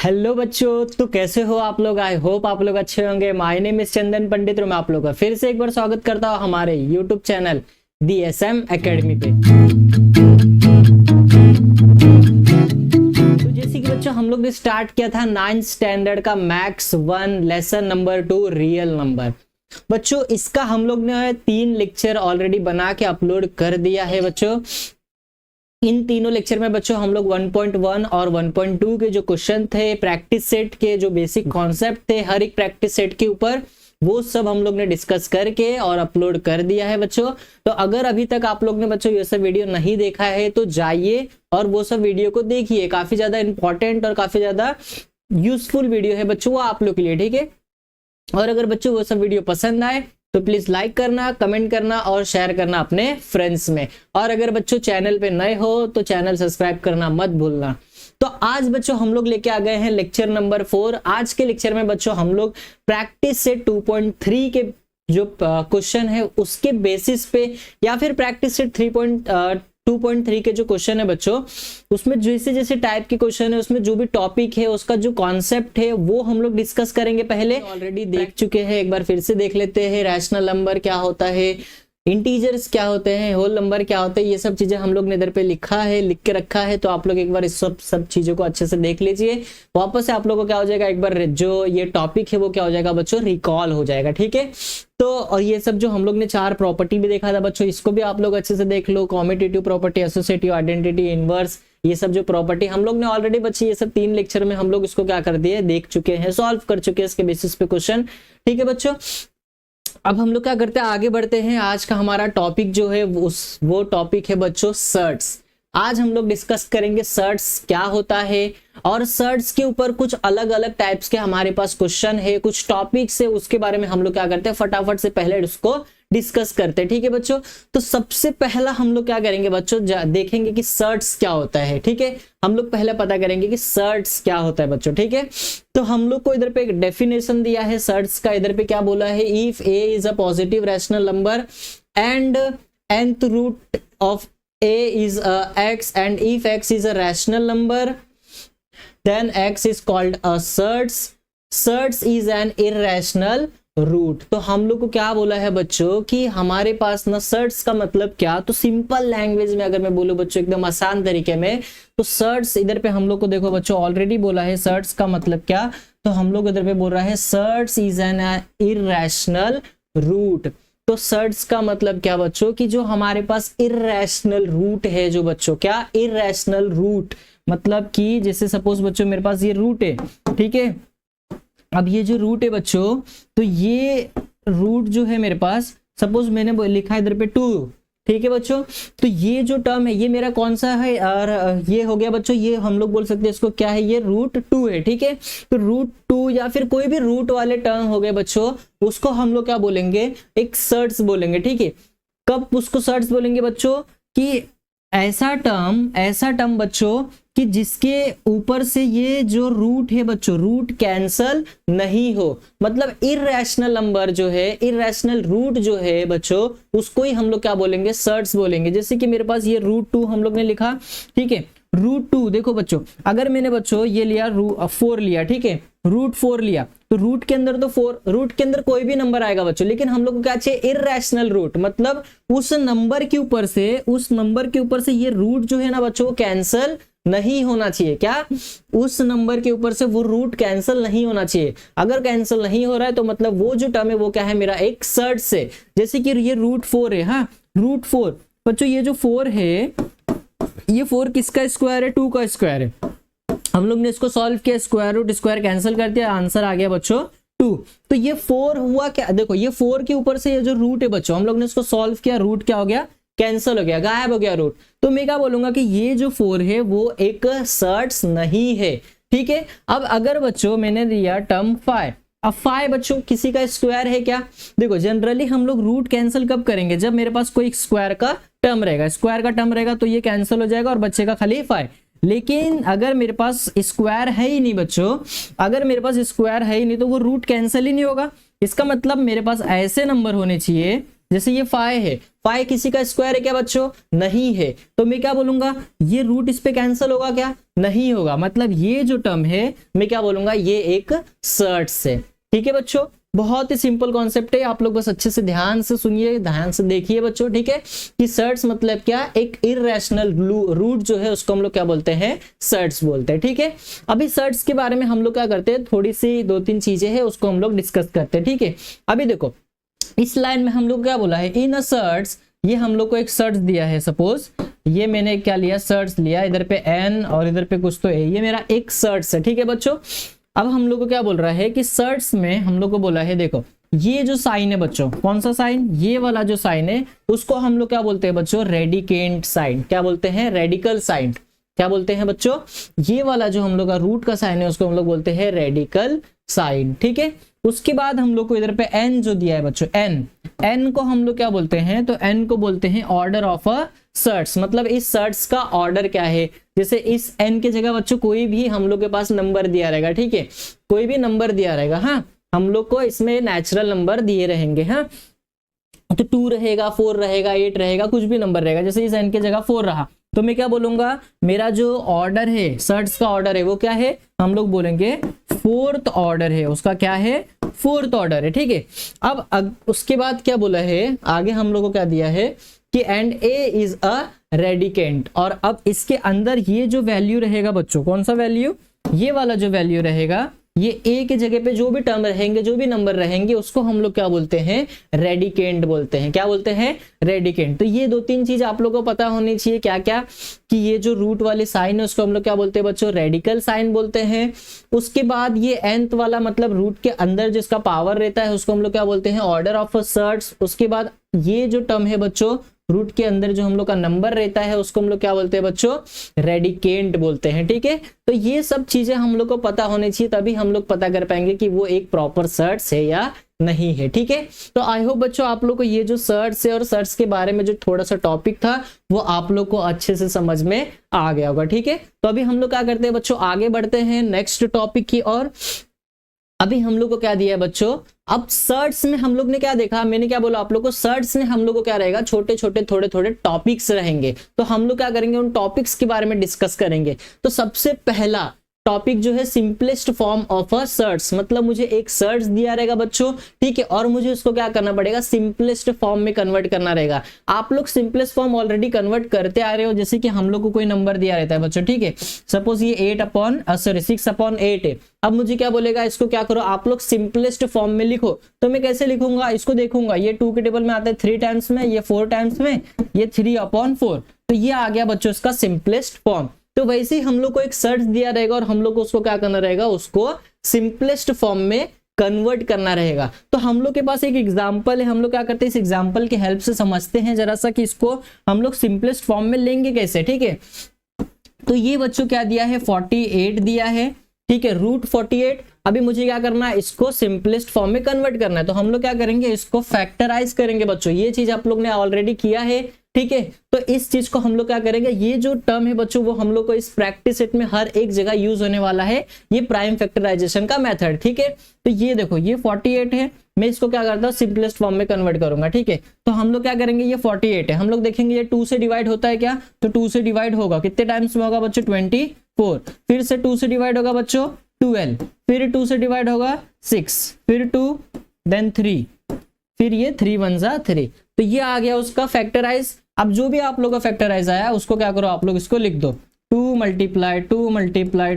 Hello बच्चों, तो कैसे हो आप लोग। आई होप आप लोग अच्छे होंगे। माय नेम इज चंदन पंडित और मैं आप लोग का फिर से एक बार स्वागत करता हूं हमारे यूट्यूब चैनल DSM एकेडमी पे। तो जैसे कि बच्चों हम लोग ने स्टार्ट किया था 9th स्टैंडर्ड का maths 1 lesson number 2 real number. बच्चों इसका हम लोग ने 3 लेक्चर ऑलरेडी बना के अपलोड कर दिया है। बच्चों इन तीनों लेक्चर में बच्चों हम लोग 1.1 और 1.2 के जो क्वेश्चन थे, प्रैक्टिस सेट के जो बेसिक कॉन्सेप्ट थे हर एक प्रैक्टिस सेट के ऊपर, वो सब हम लोग ने डिस्कस करके और अपलोड कर दिया है बच्चों। तो अगर अभी तक आप लोग ने बच्चों ये सब वीडियो नहीं देखा है तो जाइए और वो सब वीडियो को देखिए। काफी ज्यादा इंपॉर्टेंट और काफी ज्यादा यूजफुल वीडियो है बच्चों वो आप लोग के लिए, ठीक है। और अगर बच्चों वो सब वीडियो पसंद आए तो प्लीज लाइक करना, कमेंट करना और शेयर करना अपने फ्रेंड्स में। और अगर बच्चों चैनल पे नए हो तो चैनल सब्सक्राइब करना मत भूलना। तो आज बच्चों हम लोग लेके आ गए हैं लेक्चर नंबर 4। आज के लेक्चर में बच्चों हम लोग प्रैक्टिस से 2.3 के जो क्वेश्चन है उसके बेसिस पे या फिर प्रैक्टिस से 2.3 के जो क्वेश्चन है बच्चों उसमें जैसे जैसे टाइप के क्वेश्चन है उसमें जो भी टॉपिक है उसका जो कॉन्सेप्ट है वो हम लोग डिस्कस करेंगे। पहले ऑलरेडी देख चुके हैं, एक बार फिर से देख लेते हैं। रैशनल नंबर क्या होता है, इंटीजर्स क्या होते हैं, होल नंबर क्या होते हैं, ये सब चीजें हम लोग ने इधर पे लिख के रखा है। तो आप लोग एक बार इस सब चीजों को अच्छे से देख लीजिए। वापस से आप लोगों को क्या हो जाएगा, एक बार जो ये टॉपिक है वो क्या हो जाएगा बच्चों, रिकॉल हो जाएगा, ठीक है। तो और ये सब जो हम लोग ने 4 प्रॉपर्टी भी देखा था बच्चों, इसको भी आप लोग अच्छे से देख लो। Commutative property, associative, identity, inverse, ये सब जो प्रॉपर्टी हम लोग ने ऑलरेडी बच्चे ये सब 3 लेक्चर में हम लोग इसको क्या कर दिए, देख चुके हैं, सॉल्व कर चुके हैं इसके बेसिस पे क्वेश्चन, ठीक है बच्चों। अब हम लोग क्या करते हैं, आगे बढ़ते हैं। आज का हमारा टॉपिक जो है वो टॉपिक है बच्चों सर्ट्स। आज हम लोग डिस्कस करेंगे सर्ट्स क्या होता है और सर्ट्स के ऊपर कुछ अलग अलग टाइप्स के हमारे पास क्वेश्चन है, कुछ टॉपिक्स है, उसके बारे में हम लोग क्या करते हैं फटाफट से पहले उसको डिस्कस करते हैं, ठीक है बच्चों। तो सबसे पहला हम लोग क्या करेंगे बच्चों, देखेंगे कि सर्ट्स क्या होता है, ठीक है। हम लोग पहले पता करेंगे कि सर्ट्स क्या होता है बच्चों, ठीक है। तो हम लोग को इधर पे एक डेफिनेशन दिया है सर्ट्स का। इधर पे क्या बोला है, if a is a positive rational number and nth root of a is x and if x is a rational number then x is called a surds. Surds is an irrational root. तो हम लोग को क्या बोला है बच्चों कि हमारे पास ना सर्ट्स का मतलब क्या, तो सिंपल लैंग्वेज में अगर मैं बोलूं बच्चों एकदम आसान तरीके में, तो सर्ट्स इधर पे हम लोग को देखो बच्चों ऑलरेडी बोला है सर्ट्स का मतलब क्या। तो हम लोग इधर पे बोल रहा है surds is an irrational root. तो सर्ट्स का मतलब क्या बच्चों कि जो हमारे पास इररेशनल रूट है, जो बच्चों क्या इररेशनल रूट मतलब कि जैसे सपोज बच्चों मेरे पास ये रूट है, ठीक है। अब ये जो रूट है बच्चों, तो ये रूट जो है मेरे पास, सपोज मैंने लिखा इधर पे 2, ठीक है बच्चों। तो ये जो टर्म है ये मेरा कौन सा है, और ये हो गया बच्चों, ये हम लोग बोल सकते हैं इसको क्या है, ये रूट 2 है, ठीक है। तो रूट 2 या फिर कोई भी रूट वाले टर्म हो गए बच्चों, उसको हम लोग क्या बोलेंगे, एक सर्ट्स बोलेंगे, ठीक है। कब उसको सर्ट्स बोलेंगे बच्चों कि ऐसा टर्म बच्चों कि जिसके ऊपर से ये जो रूट है बच्चों, रूट कैंसल नहीं हो, मतलब इररेशनल नंबर जो है, इररेशनल रूट जो है बच्चों, उसको ही हम लोग क्या बोलेंगे, सर्ट्स बोलेंगे। जैसे कि मेरे पास ये रूट 2 हम लोग ने लिखा, ठीक है। रूट 2 देखो बच्चों, अगर मैंने बच्चों ये लिया 4 लिया, ठीक है, रूट 4 लिया, तो रूट के अंदर तो 4, रूट के अंदर कोई भी नंबर आएगा बच्चों, लेकिन हम लोग को क्या चाहिए, इररेशनल रूट, मतलब उस नंबर के ऊपर से ये रूट जो है ना बच्चों वो कैंसल नहीं होना चाहिए। क्या, उस नंबर के ऊपर से वो रूट कैंसल नहीं होना चाहिए। अगर कैंसल नहीं हो रहा है तो मतलब वो जो टर्म है वो क्या है, मेरा एक सर्ट्स है। जैसे कि ये रूट 4 है, हाँ रूट 4 बच्चों, ये जो 4 है, ये 4 किसका स्क्वायर है, 2 का स्क्वायर है। हम लोग ने इसको सॉल्व किया, स्क्वायर रूट स्क्वायर कैंसिल कर दिया, आंसर आ गया बच्चों 2। तो ये 4 हुआ क्या, देखो ये 4 के ऊपर से ये जो रूट है बच्चों, हम लोग ने इसको सॉल्व किया, रूट क्या हो गया, कैंसिल हो गया, गायब हो गया रूट। तो मैं क्या बोलूंगा कि ये जो 4 है वो एक सर्ट्स नहीं है, ठीक है। अब अगर बच्चों मैंने दिया टर्म 5, अब 5 बच्चों किसी का स्क्वायर है क्या, देखो जनरली हम लोग रूट कैंसिल कब करेंगे, जब मेरे पास कोई स्क्वायर का टर्म रहेगा, तो ये कैंसिल हो जाएगा और बचेगा खाली 5। लेकिन अगर मेरे पास स्क्वायर है ही नहीं बच्चों, अगर मेरे पास स्क्वायर है ही नहीं तो वो रूट कैंसिल ही नहीं होगा। इसका मतलब मेरे पास ऐसे नंबर होने चाहिए, जैसे ये 5 है, 5 किसी का स्क्वायर है क्या बच्चों? नहीं है। तो मैं क्या बोलूंगा, ये रूट इस पे कैंसिल होगा क्या? नहीं होगा। मतलब ये जो टर्म है मैं क्या बोलूंगा, ये एक सर्ट्स है। ठीक है बच्चों, बहुत ही सिंपल कॉन्सेप्ट है, आप लोग बस अच्छे से ध्यान से सुनिए, ध्यान से देखिए बच्चों। ठीक है, कि सर्ट्स मतलब क्या, एक इररेशनल रूट जो है उसको हम लोग क्या बोलते हैं, सर्ट्स बोलते हैं। ठीक है, अभी सर्ट्स के बारे में हम लोग क्या करते हैं, थोड़ी सी 2-3 चीजें हैं उसको हम लोग डिस्कस करते हैं। ठीक है, अभी देखो इस लाइन में हम लोग क्या बोला है, इन अ सर्ट्स, ये हम लोग को एक सर्ट्स दिया है। सपोज ये मैंने क्या लिया, सर्ट्स लिया, इधर पे एन और इधर पे कुछ तो है, ये मेरा एक सर्ट्स है। ठीक है बच्चों, अब हम लोग को क्या बोल रहा है कि सर्ट्स में हम लोग को बोला है, देखो ये जो साइन है बच्चों, कौन सा साइन, ये वाला जो साइन है उसको हम लोग क्या बोलते हैं बच्चों, रेडिकेंट साइन। क्या बोलते हैं, रेडिकल साइन। क्या बोलते हैं बच्चों, ये वाला जो हम लोग का रूट का साइन है उसको हम लोग बोलते हैं रेडिकल साइन। ठीक है, उसके बाद हम लोग को इधर पे एन जो दिया है बच्चों, एन को हम लोग क्या बोलते हैं, तो एन को बोलते हैं ऑर्डर ऑफ अ सर्ट्स। मतलब इस सर्ट्स का ऑर्डर क्या है, जैसे इस एन के जगह बच्चों कोई भी हम लोग के पास नंबर दिया रहेगा। ठीक है, कोई भी नंबर दिया रहेगा, हाँ हम लोग को इसमें नेचुरल नंबर दिए रहेंगे। हाँ, तो 2 रहेगा, 4 रहेगा, 8 रहेगा, कुछ भी नंबर रहेगा। जैसे इस एन के जगह 4 रहा तो मैं क्या बोलूंगा, मेरा जो ऑर्डर है, सर्ट्स का ऑर्डर है वो क्या है, हम लोग बोलेंगे 4th ऑर्डर है, उसका क्या है, 4th ऑर्डर है। ठीक है, अब उसके बाद क्या बोला है, आगे हम लोग को क्या दिया है कि and A is a radicand. और अब इसके अंदर ये जो वैल्यू रहेगा बच्चों, कौन सा वैल्यू, ये वाला जो वैल्यू रहेगा, ये ए के जगह पे जो भी टर्म रहेंगे, जो भी नंबर रहेंगे उसको हम लोग क्या बोलते हैं, रेडिकेंट बोलते हैं। क्या बोलते हैं, रेडिकेंट। तो ये 2-3 चीज आप लोगों को पता होनी चाहिए, क्या क्या, कि ये जो रूट वाले साइन है उसको हम लोग क्या बोलते हैं बच्चों, रेडिकल साइन बोलते हैं। उसके बाद ये nth वाला मतलब रूट के अंदर जिसका पावर रहता है उसको हम लोग क्या बोलते हैं, ऑर्डर ऑफ सर्ट्स। उसके बाद ये जो टर्म है बच्चों, रूट के अंदर जो हम लोग का नंबर रहता है उसको हम लोग क्या बोलते हैं बच्चों, रेडिकेंट बोलते हैं। ठीक है, तो ये सब चीजें हम लोग को पता होनी चाहिए, तभी हम लोग पता कर पाएंगे कि वो एक प्रॉपर सर्ट्स है या नहीं है। ठीक है, तो आई होप बच्चों आप लोग को ये जो सर्ट्स है और सर्ट्स के बारे में जो थोड़ा सा टॉपिक था वो आप लोग को अच्छे से समझ में आ गया होगा। ठीक है, तो अभी हम लोग क्या करते हैं बच्चों, आगे बढ़ते हैं नेक्स्ट टॉपिक की ओर। अभी हम लोग को क्या दिया है बच्चों, अब सर्ट्स में हम लोग ने क्या देखा, मैंने क्या बोला आप लोग को, सर्ट्स में हम लोग को क्या रहेगा, छोटे छोटे थोड़े थोड़े टॉपिक्स रहेंगे। तो हम लोग क्या करेंगे, उन टॉपिक्स के बारे में डिस्कस करेंगे। तो सबसे पहला टॉपिक जो है simplest form of a surds, मतलब मुझे एक सर्ट्स दिया रहेगा बच्चों। ठीक है, और मुझे उसको क्या करना पड़ेगा, सिंपलेस्ट फॉर्म में कन्वर्ट करना रहेगा। आप लोग सिंपलेस्ट फॉर्म ऑलरेडी कन्वर्ट करते आ रहे हो, जैसे कि हम लोग को कोई नंबर दिया रहता है बच्चों। ठीक है, सपोज ये 6/8 है। अब मुझे क्या बोलेगा, इसको क्या करो आप लोग सिंपलेस्ट फॉर्म में लिखो। तो मैं कैसे लिखूंगा, इसको देखूंगा, ये 2 के टेबल में आता है 3 टाइम्स में, ये 4 टाइम्स में, ये 3/4। तो ये आ गया बच्चों इसका सिंपलेस्ट फॉर्म। तो वैसे ही हम लोग को एक सर्ट्स दिया रहेगा और हम लोग को उसको क्या करना रहेगा, उसको सिंपलेस्ट फॉर्म में कन्वर्ट करना रहेगा। तो हम लोग के पास एक एग्जांपल है, हम लोग क्या करते हैं, इस एग्जांपल की हेल्प से समझते हैं जरा सा कि इसको हम लोग सिंपलेस्ट फॉर्म में लेंगे कैसे। ठीक है, तो ये बच्चों क्या दिया है, 48 दिया है। ठीक है, √48। अभी मुझे क्या करना है, इसको सिंपलेस्ट फॉर्म में कन्वर्ट करना है। तो हम लोग क्या करेंगे, इसको फैक्टराइज करेंगे बच्चों। ये चीज आप लोग ने ऑलरेडी किया है। ठीक है, तो इस चीज को हम लोग क्या करेंगे, ये जो टर्म है बच्चों वो हम लोग को इस प्रैक्टिस सेट में हर एक जगह यूज होने वाला है, ये प्राइम फैक्टराइजेशन का मेथड। ठीक है, तो ये देखो ये 48 है, मैं इसको क्या करता हूँ सिंपलेस्ट फॉर्म में कन्वर्ट करूंगा। ठीक है, तो हम लोग क्या करेंगे, ये 48 है, हम लोग देखेंगे ये 2 से डिवाइड होता है क्या, तो 2 से डिवाइड होगा, कितने टाइम्स में होगा बच्चों, 24। फिर से 2 से डिवाइड होगा बच्चों 12, फिर 2 से डिवाइड होगा 6, फिर 2, देन 3, फिर ये 3 1 जा 3। तो ये आ गया उसका फैक्टराइज। अब जो भी आप लोग का फैक्टराइज आया उसको क्या करो, आप लोग इसको लिख दो, 2 × 2 × 2 ×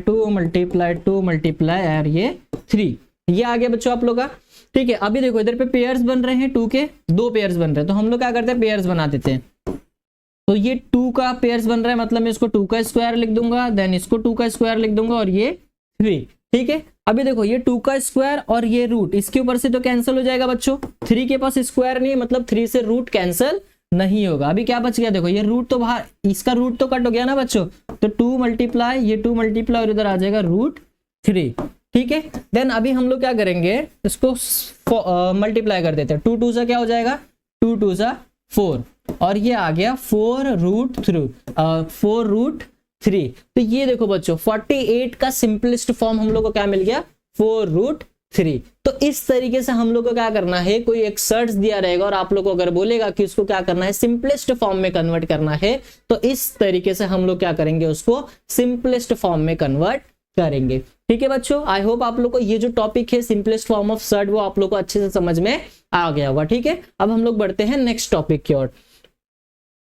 2 मल्टीप्लाई और ये 3, ये आ गया बच्चों आप लोग का। ठीक है, अभी देखो इधर पे पेयर्स बन रहे हैं, 2 के 2 पेयर्स बन रहे हैं, तो हम लोग क्या करते हैं, पेयर्स बना देते हैं। तो ये 2 का पेयर्स बन रहा है, मतलब मैं इसको 2 का स्क्वायर लिख दूंगा, देन इसको 2 का स्क्वायर लिख दूंगा और ये 3। ठीक है, अभी देखो ये 2 का स्क्वायर और ये रूट इसके ऊपर से तो कैंसिल हो जाएगा बच्चों, 3 के पास स्क्वायर नहीं है, मतलब 3 से रूट कैंसिल नहीं होगा। अभी क्या बच गया, देखो ये रूट तो बाहर, इसका रूट तो कट हो गया ना बच्चों, तो 2 मल्टीप्लाई ये 2 मल्टीप्लाई और इधर आ जाएगा √3। ठीक है, देन अभी हम लोग क्या करेंगे, इसको मल्टीप्लाई कर देते हैं, 2 2 सा क्या हो जाएगा, 2 2 सा 4 और ये आ गया 4√3। तो ये देखो बच्चों 48 का सिंपलेस्ट फॉर्म हम लोग को क्या मिल गया, 4√3। 3। तो इस तरीके से हम लोग को क्या करना है, कोई एक सर्च दिया रहेगा और आप लोग को अगर बोलेगा कि उसको क्या करना है, सिंपलेस्ट फॉर्म में कन्वर्ट करना है, तो इस तरीके से हम लोग क्या करेंगे, उसको सिंपलेस्ट फॉर्म में कन्वर्ट करेंगे। ठीक है बच्चों, आई होप आप लोग को ये जो टॉपिक है सिंपलेस्ट फॉर्म ऑफ सर्च वो आप लोग को अच्छे से समझ में आ गया होगा। ठीक है, अब हम लोग बढ़ते हैं नेक्स्ट टॉपिक की ओर।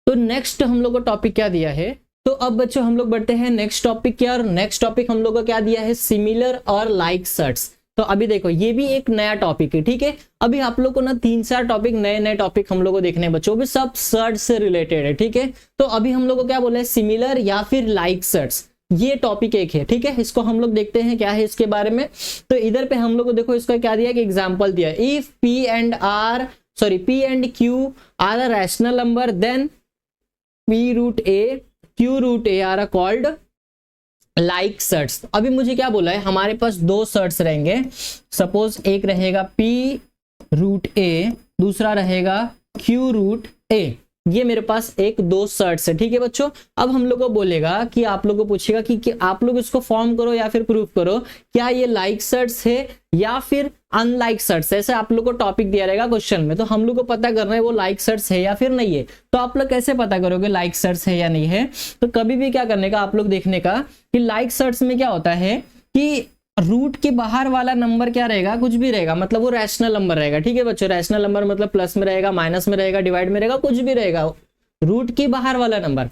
तो नेक्स्ट हम लोग को टॉपिक क्या दिया है, तो अब बच्चों हम लोग बढ़ते हैं नेक्स्ट टॉपिक की ओर। नेक्स्ट टॉपिक हम लोग को क्या दिया है, सिमिलर और लाइक सर्च। तो अभी देखो ये भी एक नया टॉपिक है। ठीक है, अभी आप लोग को ना 3-4 टॉपिक नए टॉपिक हम लोग को देखने हैं बच्चों, भी सब सर्च से रिलेटेड है। ठीक है, तो अभी हम लोग को क्या बोला है, सिमिलर या फिर लाइक सर्च, ये टॉपिक एक है। ठीक है, इसको हम लोग देखते हैं क्या है इसके बारे में। तो इधर पे हम लोग को देखो इसका क्या दिया कि एग्जांपल दिया, if P and Q are a rational number then P root A Q root A are called like surds. अभी मुझे क्या बोला है, हमारे पास 2 सर्च रहेंगे। सपोज एक रहेगा P रूट A, दूसरा रहेगा Q रूट A। ये मेरे पास एक 2 सर्च है। ठीक है बच्चों, अब हम लोग को बोलेगा कि आप लोग को पूछेगा कि आप लोग इसको फॉर्म करो या फिर प्रूफ करो, क्या ये लाइक सर्च है या फिर अनलाइक सर्च। ऐसे आप लोग को टॉपिक दिया रहेगा क्वेश्चन में, तो हम लोग को पता करना है वो लाइक सर्च है या फिर नहीं है। तो आप लोग कैसे पता करोगे लाइक सर्च है या नहीं है, तो कभी भी क्या करने का आप लोग देखने का कि लाइक सर्च में क्या होता है कि रूट के बाहर वाला नंबर क्या रहेगा, कुछ भी रहेगा, मतलब वो रैशनल नंबर रहेगा। ठीक है बच्चों, रैशनल नंबर मतलब प्लस में रहेगा, माइनस में रहेगा, डिवाइड में रहेगा, कुछ भी रहेगा, रूट के बाहर वाला नंबर।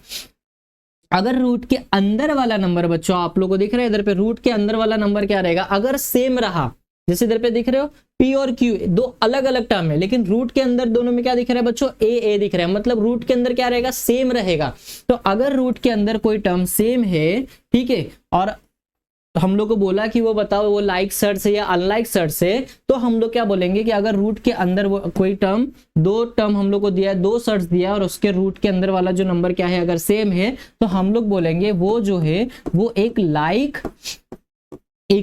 अगर रूट के अंदर वाला नंबर बच्चों आप लोग को दिख रहा है इधर पे, रूट के अंदर वाला नंबर क्या रहेगा, अगर सेम रहा, जैसे इधर पे दिख रहे हो P और Q 2 अलग अलग टर्म है, लेकिन रूट के अंदर दोनों में क्या दिख रहा है बच्चों, A दिख रहा है, मतलब रूट के अंदर क्या रहेगा, सेम रहेगा। तो अगर रूट के अंदर कोई टर्म सेम है, ठीक है, और हम लोग को बोला कि वो बताओ वो लाइक सर्च है या अनलाइक सर्च है, तो हम लोग क्या बोलेंगे कि अगर रूट के अंदर वो कोई टर्म, 2 टर्म हम लोग को दिया है, 2 सर्च दिया और उसके रूट के अंदर वाला जो नंबर क्या है अगर सेम है, तो हम लोग बोलेंगे वो जो है वो एक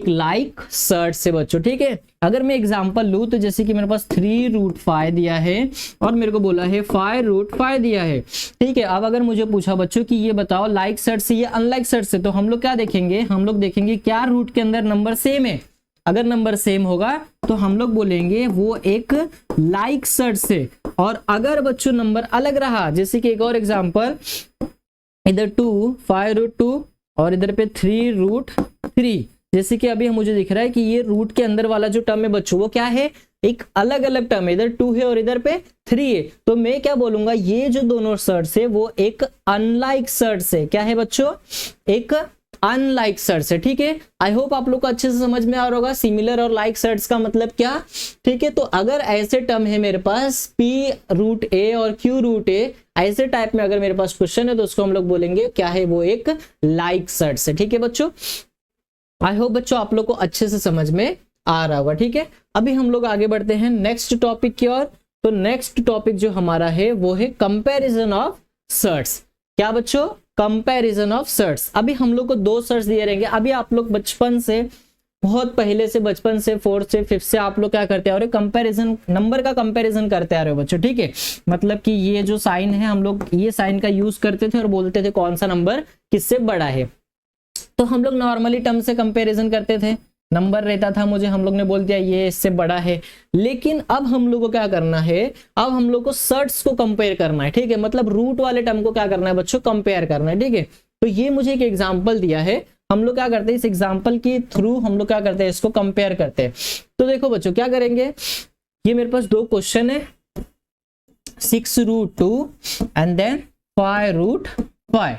लाइक सर्च से बच्चों। ठीक है, अगर मैं एग्जांपल लूं तो जैसे कि मेरे पास 3 रूट 5 दिया है और मेरे को बोला है 5 रूट 5 दिया है। ठीक है, अब अगर मुझे पूछा बच्चों कि ये बताओ लाइक सर्च से या अनलाइक सर्च से, तो हम लोग क्या देखेंगे, हम लोग देखेंगे क्या रूट के अंदर नंबर सेम है। अगर नंबर सेम होगा तो हम लोग बोलेंगे वो एक लाइक सर्च से। और अगर बच्चों नंबर अलग रहा, जैसे कि एक और एग्जाम्पल, इधर 5 रूट 2 और इधर पे 3 रूट 3, जैसे कि अभी मुझे दिख रहा है कि ये रूट के अंदर वाला जो टर्म है बच्चों वो क्या है, एक अलग अलग टर्म है, इधर 2 है और इधर पे 3 है। तो मैं क्या बोलूंगा, ये जो दोनों सर्च है वो एक अनलाइक सर्च है। क्या है बच्चों, एक अनलाइक सर्च है। ठीक है, आई होप आप लोग को अच्छे से समझ में आ रहा होगा सिमिलर और लाइक सर्च का मतलब क्या। ठीक है, तो अगर ऐसे टर्म है मेरे पास P रूट A और Q रूट A, ऐसे टाइप में अगर मेरे पास क्वेश्चन है तो उसको हम लोग बोलेंगे क्या है, वो एक लाइक सर्च है। ठीक है बच्चों, आई होप बच्चों आप लोग को अच्छे से समझ में आ रहा होगा। ठीक है, अभी हम लोग आगे बढ़ते हैं नेक्स्ट टॉपिक की ओर। तो नेक्स्ट टॉपिक जो हमारा है वो है कंपैरिजन ऑफ सर्च। क्या बच्चों, कंपैरिजन ऑफ सर्च। अभी हम लोग को 2 सर्च दिए रहेंगे। अभी आप लोग बचपन से, बहुत पहले से, बचपन से 4th से 5th से आप लोग क्या करते आ रहे हो, कंपैरिजन, नंबर का कंपैरिजन करते आ रहे हो बच्चों। ठीक है, मतलब कि ये जो साइन है हम लोग ये साइन का यूज करते थे और बोलते थे कौन सा नंबर किससे बड़ा है। तो हम लोग नॉर्मली टर्म से कंपैरिजन करते थे, नंबर रहता था मुझे, हम लोग ने बोल दिया ये इससे बड़ा है। लेकिन अब हम लोग को क्या करना है, अब हम लोग को सर्च को कंपेयर करना है। ठीक है, मतलब रूट वाले टर्म को क्या करना है बच्चों, कंपेयर करना है। ठीक है, तो ये मुझे एक एग्जांपल दिया है, हम लोग क्या करते हैं इस एग्जांपल के थ्रू हम लोग क्या करते हैं, इसको कंपेयर करते हैं। तो देखो बच्चों क्या करेंगे, ये मेरे पास 2 क्वेश्चन है, 6 रूट 2 एंड देन 5 रूट 5।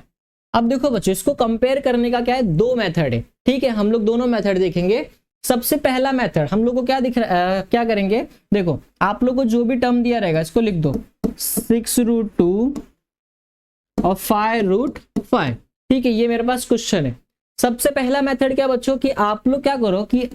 अब देखो बच्चों इसको कंपेयर करने का क्या है, 2 मेथड है। ठीक है, हम लोग दोनों मेथड देखेंगे। सबसे पहला मेथड हम लोग को क्या दिख रहा है, क्या करेंगे, देखो आप लोग को जो भी टर्म दिया रहेगा इसको लिख दो, 6 रूट 2 और 5 रूट 5। ठीक है, ये मेरे पास क्वेश्चन है। सबसे पहला मेथड क्या बच्चों, कि आप लोग क्या करो कि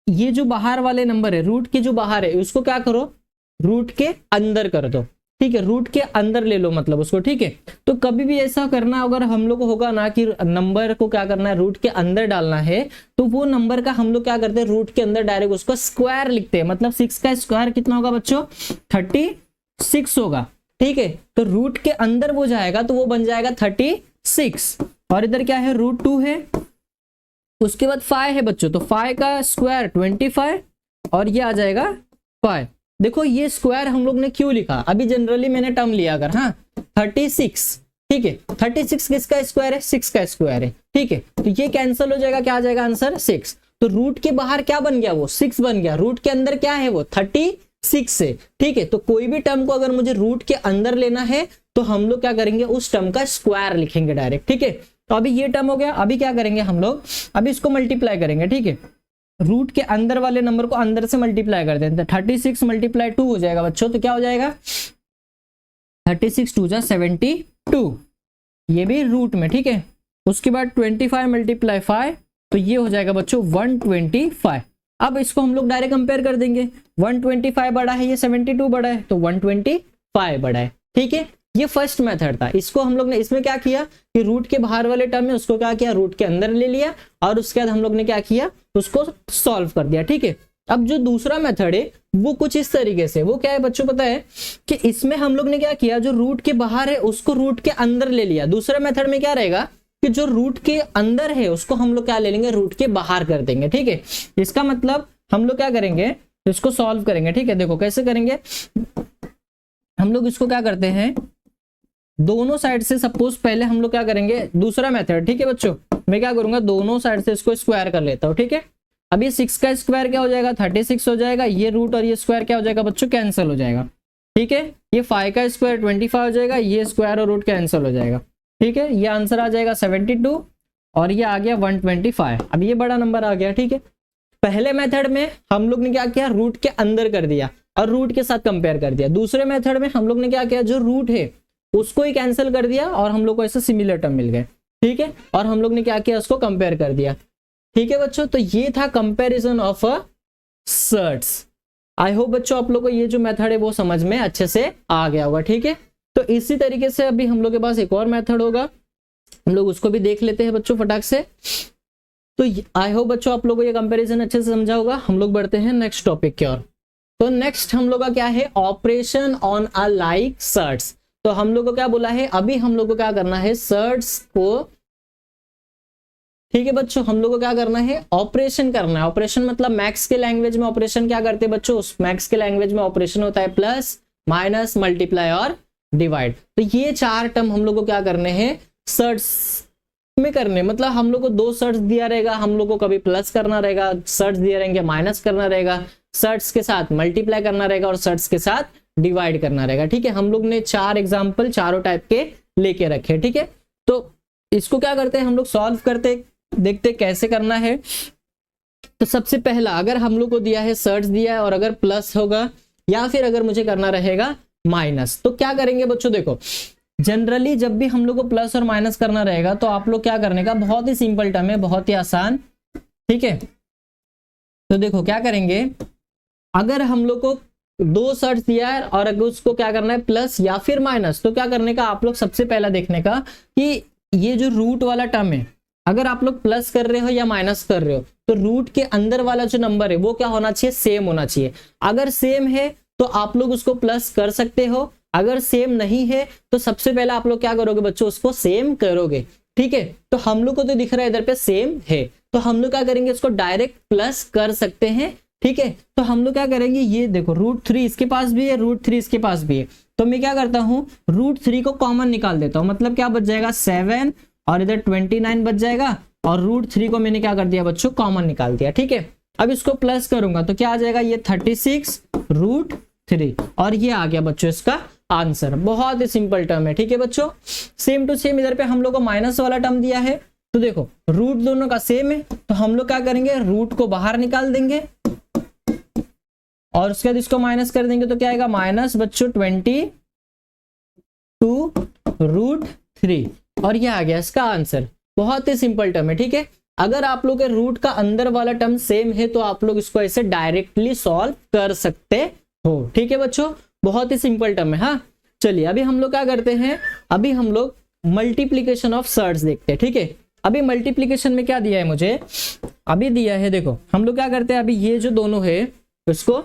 ये जो बाहर वाले नंबर है, रूट के जो बाहर है, उसको क्या करो, रूट के अंदर कर दो। ठीक है, रूट के अंदर ले लो मतलब उसको। ठीक है, तो कभी भी ऐसा करना अगर हम लोग को होगा ना कि नंबर को क्या करना है, रूट के अंदर डालना है, तो वो नंबर का हम लोग क्या करते हैं, रूट के अंदर डायरेक्ट उसको स्क्वायर लिखते हैं। मतलब 6 का स्क्वायर कितना होगा बच्चों, 36 होगा। ठीक है, तो रूट के अंदर वो जाएगा तो वो बन जाएगा 36। और इधर क्या है, रूट 2 है, उसके बाद 5 है बच्चों, तो 5 का स्क्वायर 25 और ये आ जाएगा 5। देखो ये स्क्वायर हम लोग ने क्यों लिखा, अभी जनरली मैंने टर्म लिया अगर, हाँ 36, ठीक है 36 किसका स्क्वायर है, 6 का स्क्वायर है, ठीक है। तो ये कैंसिल हो जाएगा, क्या आ जाएगा आंसर 6। तो रूट के बाहर क्या बन गया, वो 6 बन गया, रूट के अंदर क्या है वो 36 है, ठीक है। तो कोई भी टर्म को अगर मुझे रूट के अंदर लेना है तो हम लोग क्या करेंगे, उस टर्म का स्क्वायर लिखेंगे डायरेक्ट, ठीक है। तो अभी ये टर्म हो गया, अभी क्या करेंगे हम लोग, अभी इसको मल्टीप्लाई करेंगे, ठीक है। रूट के अंदर वाले नंबर को अंदर से मल्टीप्लाई कर देते हैं, 36 मल्टीप्लाई 2 हो जाएगा बच्चों, तो क्या हो जाएगा 36 2 जा 72, ये भी रूट में, ठीक है। उसके बाद 25 मल्टीप्लाई 5, तो ये हो जाएगा बच्चों 125। अब इसको हम लोग डायरेक्ट कंपेयर कर देंगे, 125 बड़ा है, ये 72 बड़ा है, तो 125 बड़ा है, ठीक है। ये फर्स्ट मेथड था, इसको हम लोग ने इसमें क्या किया कि रूट के बाहर वाले टर्म है उसको क्या किया, रूट के अंदर ले लिया, और उसके बाद हम लोग ने क्या किया, उसको सॉल्व कर दिया, ठीक है। अब जो दूसरा मेथड है वो कुछ इस तरीके से, वो क्या है बच्चों पता है कि इसमें हम लोग ने क्या किया, जो रूट के बाहर है उसको रूट के अंदर ले लिया। दूसरा मेथड में क्या रहेगा कि जो रूट के अंदर है उसको हम लोग क्या ले लेंगे, रूट के बाहर कर देंगे, ठीक है। इसका मतलब हम लोग क्या करेंगे, इसको सॉल्व करेंगे, ठीक है। देखो कैसे करेंगे, हम लोग इसको क्या करते हैं, दोनों साइड से सपोज पहले हम लोग क्या करेंगे, दूसरा मेथड, ठीक है बच्चों, मैं क्या करूंगा दोनों साइड से इसको स्क्वायर कर लेता हूं, ठीक है। अब ये 6 का स्क्वायर क्या हो जाएगा, 36 हो जाएगा, ये रूट और ये स्क्वायर क्या हो जाएगा बच्चों, कैंसिल हो जाएगा, ठीक है। ये 5 का स्क्वायर 25 हो जाएगा, ये स्क्वायर और रूट कैंसिल हो जाएगा, ठीक है। ये आंसर आ जाएगा 72 और ये आ गया 125। अब ये बड़ा नंबर आ गया, ठीक है। पहले मेथड में हम लोग ने क्या किया, रूट के अंदर कर दिया और रूट के साथ कंपेयर कर दिया। दूसरे मेथड में हम लोग ने क्या किया, जो रूट है उसको ही कैंसिल कर दिया और हम लोग को ऐसे सिमिलर टर्म मिल गए, ठीक है। और हम लोग ने क्या किया, उसको कंपेयर कर दिया, ठीक है बच्चों। तो ये था comparison of surds. I hope बच्चों आप लोग को ये जो मेथड है वो समझ में अच्छे से आ गया होगा, ठीक है। तो इसी तरीके से अभी हम लोग के पास एक और मेथड होगा, हम लोग उसको भी देख लेते हैं बच्चों फटाक से। तो आई होप बच्चों आप लोगों को ये कंपैरिजन अच्छे से समझा होगा। हम लोग बढ़ते हैं नेक्स्ट टॉपिक की ओर। तो नेक्स्ट हम लोग का क्या है, operation on a like surds. तो हम लोग को क्या बोला है, अभी हम लोग को क्या करना है, सर्ट्स को, ठीक है बच्चों, हम लोग को क्या करना है, ऑपरेशन करना है। ऑपरेशन मतलब मैथ्स के लैंग्वेज में ऑपरेशन क्या करते हैं बच्चों, उस मैथ्स के लैंग्वेज में ऑपरेशन होता है प्लस, माइनस, मल्टीप्लाई और डिवाइड। तो ये चार टर्म हम लोग को क्या करने हैं, सर्ट्स में करने, मतलब हम लोग को दो सर्ट्स दिया रहेगा, हम लोग को कभी प्लस करना रहेगा, सर्ट्स दिए रहेंगे माइनस करना रहेगा, सर्ट्स के साथ मल्टीप्लाई करना रहेगा और सर्ट्स के साथ डिवाइड करना रहेगा, ठीक है। हम लोग ने चार एग्जाम्पल चारों टाइप के लेके रखे, ठीक है। तो इसको क्या करते हैं हम लोग, सॉल्व करते, देखते कैसे करना है। तो सबसे पहला, अगर हम लोग को दिया है सर्ट्स दिया है और अगर प्लस होगा या फिर अगर मुझे करना रहेगा माइनस, तो क्या करेंगे बच्चों, देखो जनरली जब भी हम लोग को प्लस और माइनस करना रहेगा तो आप लोग क्या करने का, बहुत ही सिंपल टर्म है, बहुत ही आसान, ठीक है। तो देखो क्या करेंगे, अगर हम लोग को दो सर्ट्स दिया है और अगर उसको क्या करना है प्लस या फिर माइनस, तो क्या करने का आप लोग सबसे पहला देखने का कि ये जो रूट वाला टर्म है, अगर आप लोग प्लस कर रहे हो या माइनस कर रहे हो तो रूट के अंदर वाला जो नंबर है वो क्या होना चाहिए, सेम होना चाहिए। अगर सेम है तो आप लोग उसको प्लस कर सकते हो, अगर सेम नहीं है तो सबसे पहले आप लोग क्या करोगे बच्चों, उसको सेम करोगे, ठीक है। तो हम लोग को तो दिख रहा है इधर पे सेम है, तो हम लोग क्या करेंगे, इसको डायरेक्ट प्लस कर सकते हैं, ठीक है। तो हम लोग क्या करेंगे, ये देखो √3 इसके पास भी है, √3 इसके पास भी है, तो मैं क्या करता हूँ √3 को कॉमन निकाल देता हूँ, मतलब क्या बच जाएगा 7 और इधर 29 बच जाएगा और √3 को मैंने क्या कर दिया बच्चों, कॉमन निकाल दिया, ठीक है। अब इसको प्लस करूंगा तो क्या आ जाएगा, ये 36 √3 और ये आ गया बच्चों इसका आंसर। बहुत ही सिंपल टर्म है, ठीक है बच्चों। सेम टू सेम इधर पे हम लोग को माइनस वाला टर्म दिया है, तो देखो रूट दोनों का सेम है, तो हम लोग क्या करेंगे, रूट को बाहर निकाल देंगे और उसके बाद इसको माइनस कर देंगे, तो क्या आएगा माइनस बच्चों 22 √3 और ये आ गया इसका आंसर। बहुत ही सिंपल टर्म है, ठीक है। अगर आप लोग के रूट का अंदर वाला टर्म सेम है तो आप लोग इसको ऐसे डायरेक्टली सॉल्व कर सकते हो, ठीक है बच्चों। बहुत ही सिंपल टर्म है। हाँ चलिए अभी हम लोग क्या करते हैं, अभी हम लोग मल्टीप्लीकेशन ऑफ सर्ट्स देखते हैं, ठीक है। अभी मल्टीप्लीकेशन में क्या दिया है मुझे, अभी दिया है, देखो हम लोग क्या करते हैं, अभी ये जो दोनों है उसको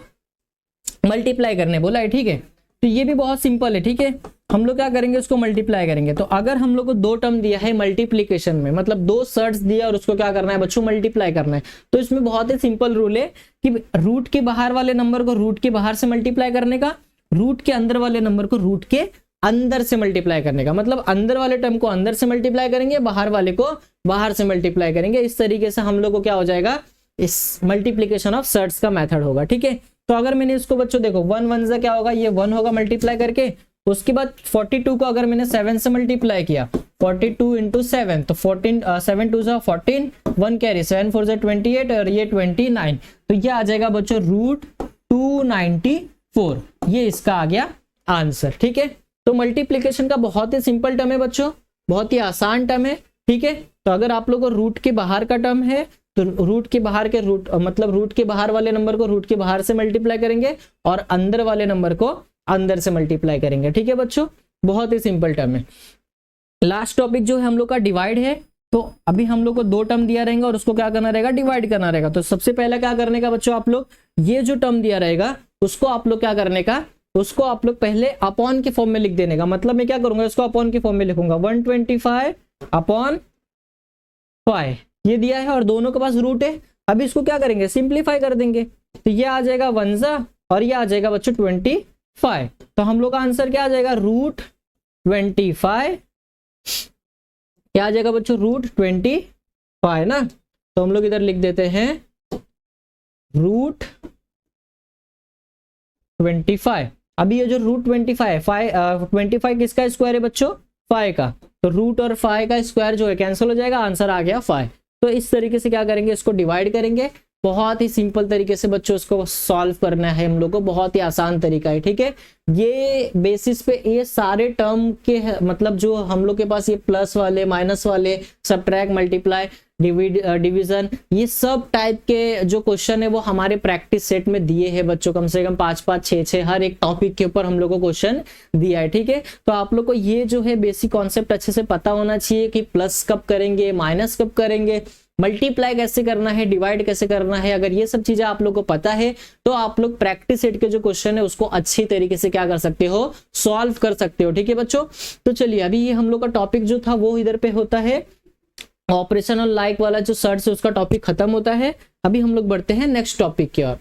मल्टीप्लाई करने बोला है, ठीक है। तो ये भी बहुत सिंपल है, ठीक है। हम लोग क्या करेंगे, उसको मल्टीप्लाई करेंगे। तो अगर हम लोग को दो टर्म दिया है मल्टीप्लीकेशन में, मतलब दो सर्ट्स दिया और उसको क्या करना है बच्चों, मल्टीप्लाई करना है, तो इसमें बहुत ही सिंपल रूल है कि रूट के बाहर वाले नंबर को रूट के बाहर से मल्टीप्लाई करने का, रूट के अंदर वाले नंबर को रूट के अंदर से मल्टीप्लाई करने का। मतलब अंदर वाले टर्म को अंदर से मल्टीप्लाई करेंगे, बाहर वाले को बाहर से मल्टीप्लाई करेंगे। इस तरीके से हम लोग को क्या हो जाएगा, इस मल्टीप्लीकेशन ऑफ सर्ट्स का मेथड होगा। ठीक है, तो अगर मैंने इसको बच्चों देखो 1 1 से क्या होगा, ये 1 होगा मल्टीप्लाई करके। उसके बाद 42 को अगर मैंने 7 से मल्टीप्लाई किया, 42 इंटू 7, तो 14 7 2 जा 14, 1 कैरी 7 4 जा 28 और ये 29, तो ये आ जाएगा बच्चों √294। ये इसका आ गया आंसर। ठीक है, तो मल्टीप्लीकेशन का बहुत ही सिंपल टर्म है बच्चों, बहुत ही आसान टर्म है। ठीक है, तो अगर आप लोगों को रूट के बाहर का टर्म है तो रूट के बाहर के मतलब रूट के बाहर वाले नंबर को रूट के बाहर से मल्टीप्लाई करेंगे और अंदर वाले नंबर को अंदर से मल्टीप्लाई करेंगे। ठीक है बच्चों, बहुत ही सिंपल टर्म है। लास्ट टॉपिक जो है हम लोग का डिवाइड है। तो अभी हम लोग को दो टर्म दिया रहेगा और उसको क्या करना रहेगा, डिवाइड करना रहेगा। तो सबसे पहले क्या करने का बच्चों, आप लोग ये जो टर्म दिया रहेगा उसको आप लोग क्या करने का, उसको आप लोग पहले अपॉन के फॉर्म में लिख देने का। मतलब मैं क्या करूंगा, इसको अपॉन के फॉर्म में लिखूंगा, 125/5 ये दिया है और दोनों के पास रूट है। अभी इसको क्या करेंगे, सिंप्लीफाई कर देंगे। तो ये आ जाएगा 1 और ये आ जाएगा बच्चों 25। तो हम लोग का आंसर क्या आ जाएगा, √25 क्या आ जाएगा बच्चों, √25 ना। तो हम लोग इधर लिख देते हैं √25। अभी ये जो √25 है, 25 किसका स्क्वायर है बच्चों, 5 का। तो रूट और 5 का स्क्वायर जो है कैंसिल हो जाएगा, आंसर आ गया 5। तो इस तरीके से क्या करेंगे, इसको डिवाइड करेंगे। बहुत ही सिंपल तरीके से बच्चों इसको सॉल्व करना है हम लोग को, बहुत ही आसान तरीका है। ठीक है, ये बेसिस पे ये सारे टर्म के मतलब जो हम लोग के पास ये प्लस वाले, माइनस वाले, सबट्रैक्ट, मल्टीप्लाई, डिवीजन, ये सब टाइप के जो क्वेश्चन है वो हमारे प्रैक्टिस सेट में दिए हैं बच्चों। कम से कम 5-5 6-6 हर एक टॉपिक के ऊपर हम लोग को क्वेश्चन दिया है। ठीक है, तो आप लोग को ये जो है बेसिक कॉन्सेप्ट अच्छे से पता होना चाहिए कि प्लस कब करेंगे, माइनस कब करेंगे, मल्टीप्लाई कैसे करना है, डिवाइड कैसे करना है। अगर ये सब चीजें आप लोग को पता है तो आप लोग प्रैक्टिस सेट के जो क्वेश्चन है उसको अच्छी तरीके से क्या कर सकते हो, सॉल्व कर सकते हो। ठीक है बच्चों, तो चलिए अभी ये हम लोग का टॉपिक जो था वो इधर पे होता है, ऑपरेशन और लाइक वाला जो सर्च है उसका टॉपिक खत्म होता है। अभी हम लोग बढ़ते हैं नेक्स्ट टॉपिक की ओर।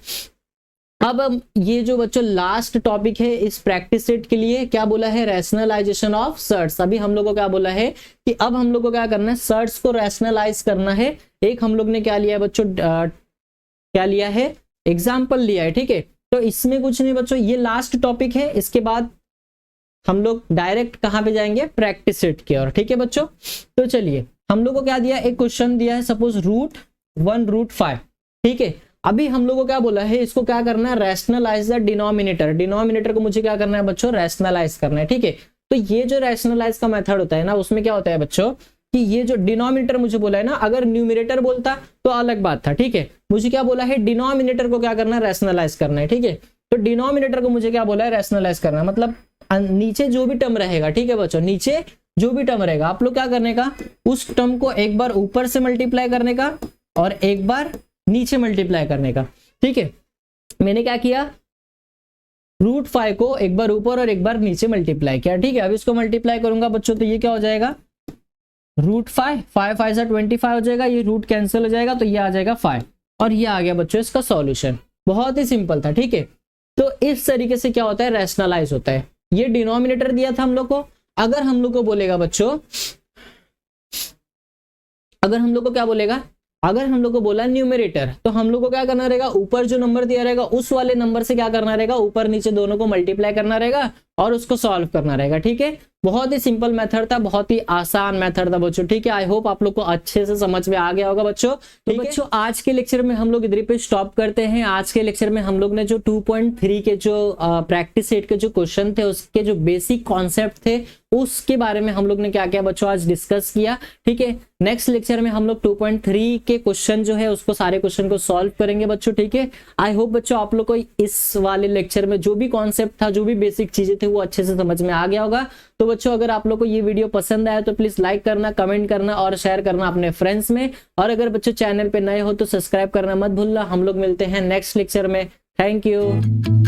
अब ये जो बच्चों लास्ट टॉपिक है इस प्रैक्टिस सेट के लिए, क्या बोला है, रैशनलाइजेशन ऑफ सर्ट्स। अभी हम लोग को क्या बोला है कि अब हम लोग को क्या करना है, सर्ट्स को रैशनलाइज करना है। एक हम लोग ने क्या लिया है बच्चों, क्या लिया है, एग्जाम्पल लिया है। ठीक है, तो इसमें कुछ नहीं बच्चों, ये लास्ट टॉपिक है। इसके बाद हम लोग डायरेक्ट कहां पे जाएंगे, प्रैक्टिस सेट की ओर। ठीक है बच्चों, तो चलिए हम लोग को क्या दिया, एक क्वेश्चन दिया है, सपोज √1 √5। ठीक है, अभी हम लोग को क्या बोला है, इसको क्या करना है, रैशनलाइज द डिनोमिनेटर। डिनोमिनेटर को मुझे क्या करना है बच्चों, रैशनलाइज करना है। ठीक है, तो ये जो रैशनलाइज का मेथड होता है ना, उसमें क्या होता है बच्चों कि ये जो डिनोमिनेटर मुझे बोला है ना, अगर न्यूमिनेटर बोलता तो अलग बात था। ठीक है, मुझे क्या बोला है, डिनोमिनेटर को क्या करना है, रैशनलाइज करना है। ठीक है, तो डिनोमिनेटर को मुझे क्या बोला है, रैशनलाइज करना है। मतलब नीचे जो भी टर्म रहेगा, ठीक है बच्चों, नीचे जो भी टर्म रहेगा आप लोग क्या करने का, उस टर्म को एक बार ऊपर से मल्टीप्लाई करने का और एक बार नीचे मल्टीप्लाई करने का। ठीक है, मैंने क्या किया, √5 को एक बार ऊपर और एक बार नीचे मल्टीप्लाई किया। ठीक है, अब इसको मल्टीप्लाई करूंगा बच्चों, तो ये क्या हो जाएगा, √5 5 5 से 25 हो जाएगा, ये रूट कैंसिल हो जाएगा, तो ये आ जाएगा 5 और ये आ गया बच्चों इसका सॉल्यूशन। बहुत ही सिंपल था। ठीक है, तो इस तरीके से क्या होता है, रैशनलाइज होता है। ये डिनोमिनेटर दिया था हम लोग को। अगर हम लोग को बोलेगा बच्चों, अगर हम लोग को क्या बोलेगा, अगर हम लोग को बोला न्यूमरेटर, तो हम लोग को क्या करना रहेगा, ऊपर जो नंबर दिया रहेगा उस वाले नंबर से क्या करना रहेगा, ऊपर नीचे दोनों को मल्टीप्लाई करना रहेगा और उसको सॉल्व करना रहेगा। ठीक है, बहुत ही सिंपल मेथड था, बहुत ही आसान मेथड था बच्चों। ठीक है, आई होप आप लोग को अच्छे से समझ में आ गया होगा बच्चों। तो बच्चों आज के लेक्चर में हम लोग इधर पे स्टॉप करते हैं। आज के लेक्चर में हम लोग ने जो 2.3 के जो प्रैक्टिस सेट के जो क्वेश्चन थे, उसके जो बेसिक कॉन्सेप्ट थे, उसके बारे में हम लोग ने क्या किया बच्चों, आज डिस्कस किया। ठीक है, नेक्स्ट लेक्चर में हम लोग 2.3 के क्वेश्चन जो है उसको सारे क्वेश्चन को सॉल्व करेंगे बच्चों। ठीक है, आई होप बच्चों आप लोग को इस वाले लेक्चर में जो भी कॉन्सेप्ट था, जो भी बेसिक चीजें थी, वो अच्छे से समझ में आ गया होगा। तो बच्चों अगर आप लोग को ये वीडियो पसंद आया तो प्लीज लाइक करना, कमेंट करना और शेयर करना अपने फ्रेंड्स में। और अगर बच्चों चैनल पे नए हो तो सब्सक्राइब करना मत भूलना। हम लोग मिलते हैं नेक्स्ट लेक्चर में। Thank you.